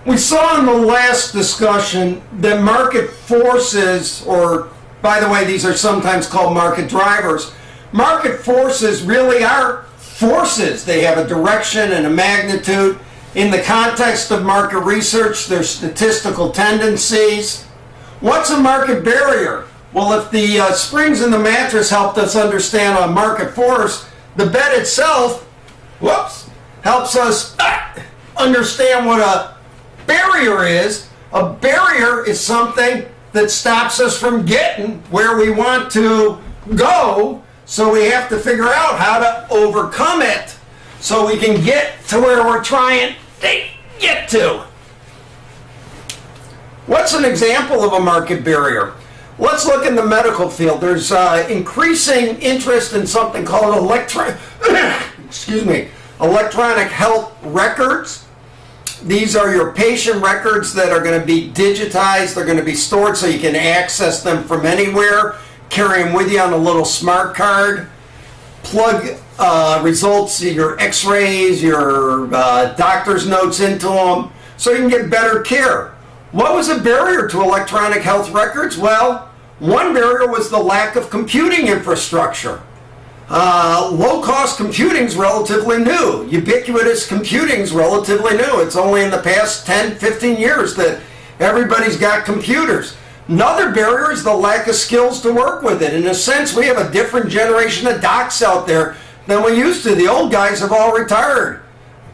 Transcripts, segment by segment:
We saw in the last discussion that market forces, or by the way, these are sometimes called market drivers. Market forces really are forces. They have a direction and a magnitude. In the context of market research, they're statistical tendencies. What's a market barrier? Well, if the springs in the mattress helped us understand a market force, the bed itself, helps us understand what a barrier is. A barrier is something that stops us from getting where we want to go, so we have to figure out how to overcome it so we can get to where we're trying to get to. What's an example of a market barrier? Let's look in the medical field. There's increasing interest in something called electronic health records. These are your patient records that are going to be digitized. They're going to be stored so you can access them from anywhere, carry them with you on a little smart card, plug results, your x-rays, your doctor's notes into them so you can get better care. What was a barrier to electronic health records? Well, one barrier was the lack of computing infrastructure. Low-cost computing is relatively new. Ubiquitous computing is relatively new. It's only in the past 10, 15 years that everybody's got computers. Another barrier is the lack of skills to work with it. In a sense, we have a different generation of docs out there than we used to. The old guys have all retired.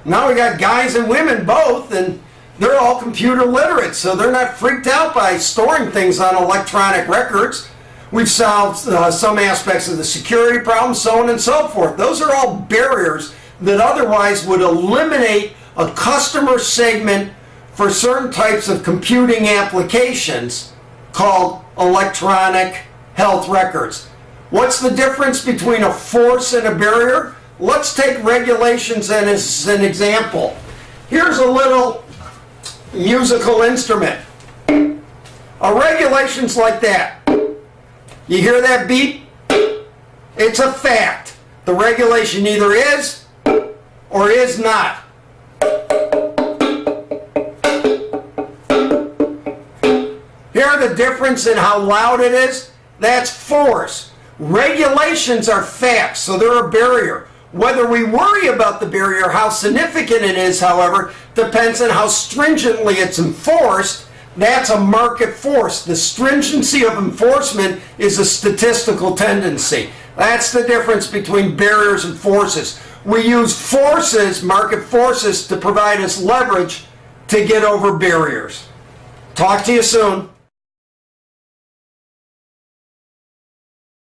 Now we got guys and women both, and they're all computer literate, so they're not freaked out by storing things on electronic records. We've solved some aspects of the security problem, so on and so forth. Those are all barriers that otherwise would eliminate a customer segment for certain types of computing applications called electronic health records. What's the difference between a force and a barrier? Let's take regulations as an example. Here's a little musical instrument. A regulation's like that. You hear that beep? It's a fact. The regulation either is or is not. Hear the difference in how loud it is? That's force. Regulations are facts, so they're a barrier. Whether we worry about the barrier, how significant it is, however, depends on how stringently it's enforced. That's a market force. The stringency of enforcement is a statistical tendency. That's the difference between barriers and forces. We use forces, market forces, to provide us leverage to get over barriers. Talk to you soon.